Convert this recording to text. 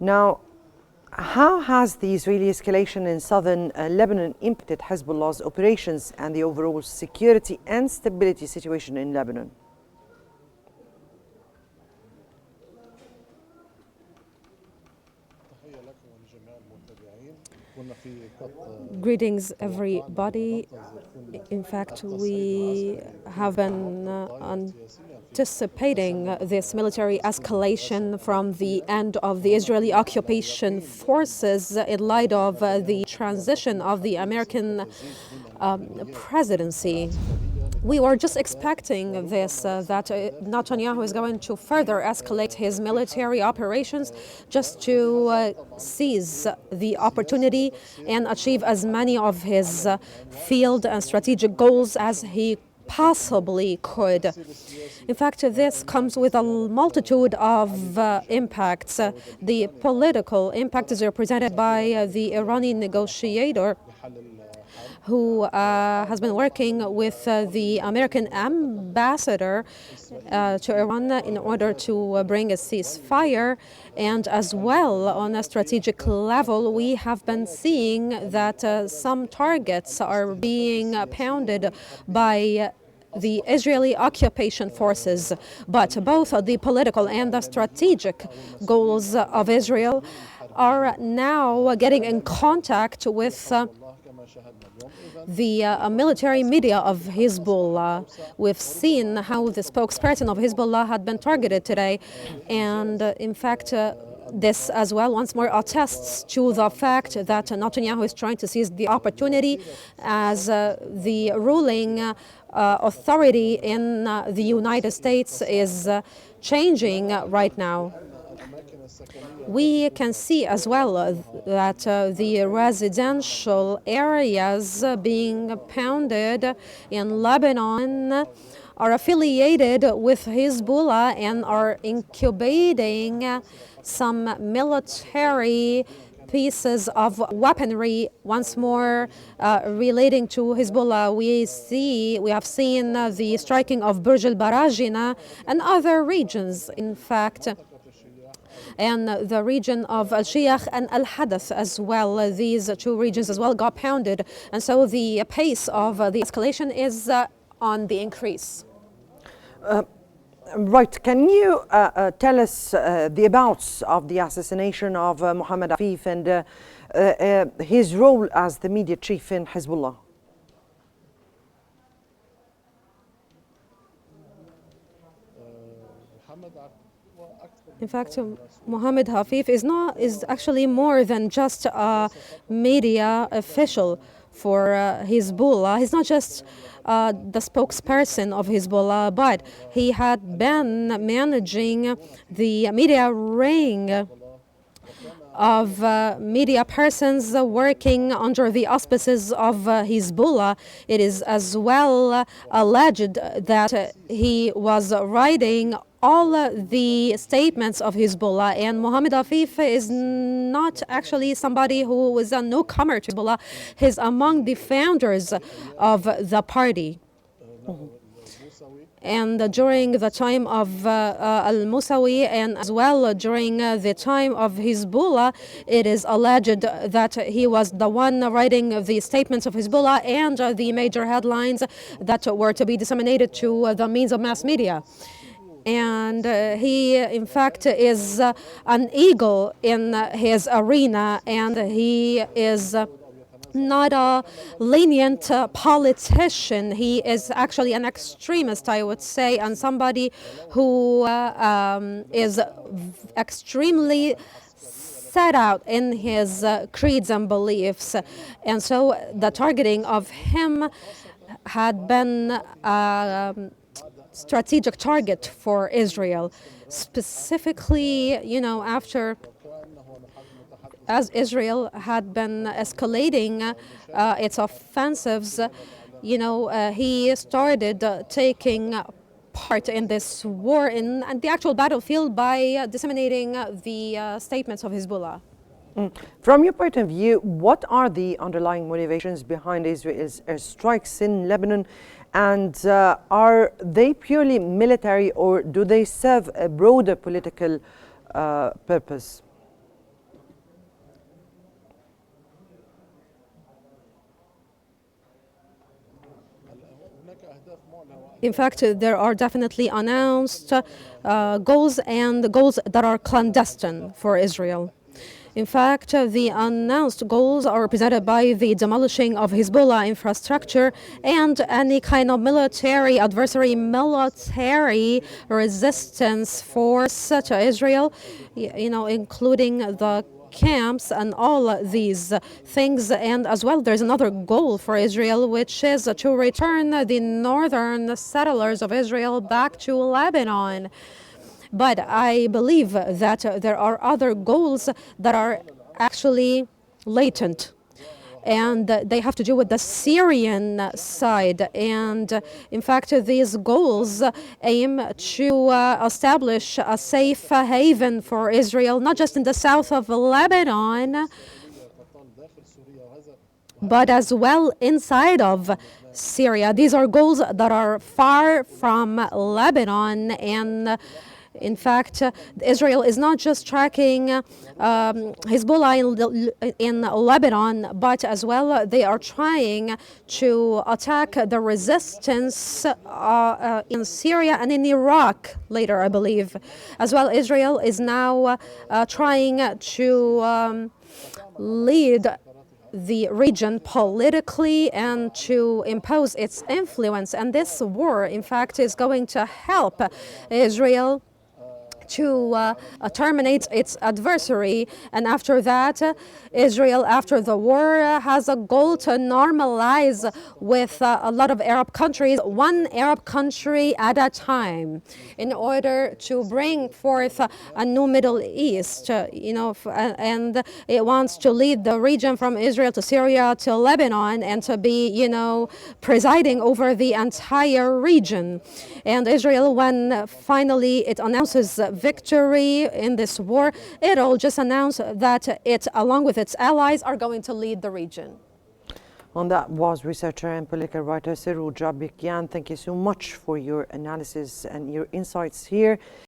Now, how has the Israeli escalation in southern Lebanon impacted Hezbollah's operations and the overall security and stability situation in Lebanon? Greetings, everybody. In fact, we have been anticipating this military escalation from the end of the Israeli occupation forces in light of the transition of the American presidency. We were just expecting this, that Netanyahu is going to further escalate his military operations just to seize the opportunity and achieve as many of his field and strategic goals as he possibly could. In fact, this comes with a multitude of impacts. The political impact is represented by the Iranian negotiator who has been working with the American ambassador to Iran in order to bring a ceasefire. And as well, on a strategic level, we have been seeing that some targets are being pounded by the Israeli occupation forces. But both the political and the strategic goals of Israel are now getting in contact with the military media of Hezbollah. We've seen how the spokesperson of Hezbollah had been targeted today, and in fact this as well once more attests to the fact that Netanyahu is trying to seize the opportunity as the ruling authority in the United States is changing right now. We can see as well that the residential areas being pounded in Lebanon are affiliated with Hezbollah and are incubating some military pieces of weaponry once more relating to Hezbollah. We have seen the striking of Burj al-Barajina and other regions, in fact, and the region of Al-Shiakh and Al-Hadath as well. These two regions as well got pounded, and so the pace of the escalation is on the increase. Right. Can you tell us the abouts of the assassination of Mohammed Afif and his role as the media chief in Hezbollah? In fact, Mohammed Afif is actually more than just a media official for Hezbollah. He's not just the spokesperson of Hezbollah, but he had been managing the media ring of media persons working under the auspices of Hezbollah. It is as well alleged that he was writing all the statements of Hezbollah, and Mohammed Afif is not actually somebody who is a newcomer to Hezbollah. He's among the founders of the party. And during the time of al-Musawi and as well during the time of Hezbollah, it is alleged that he was the one writing the statements of Hezbollah and the major headlines that were to be disseminated to the means of mass media. And he, in fact, is an eagle in his arena, and he is not a lenient politician. He is actually an extremist, I would say, and somebody who is extremely set out in his creeds and beliefs. And so the targeting of him had been strategic target for Israel, specifically, as Israel had been escalating its offensives, he started taking part in this war in the actual battlefield by disseminating the statements of Hezbollah. From your point of view, what are the underlying motivations behind Israel's airstrikes in Lebanon? And are they purely military, or do they serve a broader political purpose? In fact, there are definitely announced goals and goals that are clandestine for Israel. In fact, the announced goals are represented by the demolishing of Hezbollah infrastructure and any kind of military resistance force to Israel, including the camps and all these things. And as well, there's another goal for Israel, which is to return the northern settlers of Israel back to Lebanon. But I believe that there are other goals that are actually latent, and they have to do with the Syrian side. And in fact, these goals aim to establish a safe haven for Israel, not just in the south of Lebanon, but as well inside of Syria. These are goals that are far from Lebanon. And in fact, Israel is not just tracking Hezbollah in Lebanon, but as well they are trying to attack the resistance in Syria and in Iraq later, I believe. As well, Israel is now trying to lead the region politically and to impose its influence. And this war, in fact, is going to help Israel to terminate its adversary. And after that, Israel, after the war, has a goal to normalize with a lot of Arab countries, one Arab country at a time, in order to bring forth a new Middle East, and it wants to lead the region from Israel to Syria to Lebanon and to be, presiding over the entire region. And Israel, when finally it announces victory in this war, it'll just announce that it, along with its allies, are going to lead the region. And that was researcher and political writer Abikian. Thank you so much for your analysis and your insights here.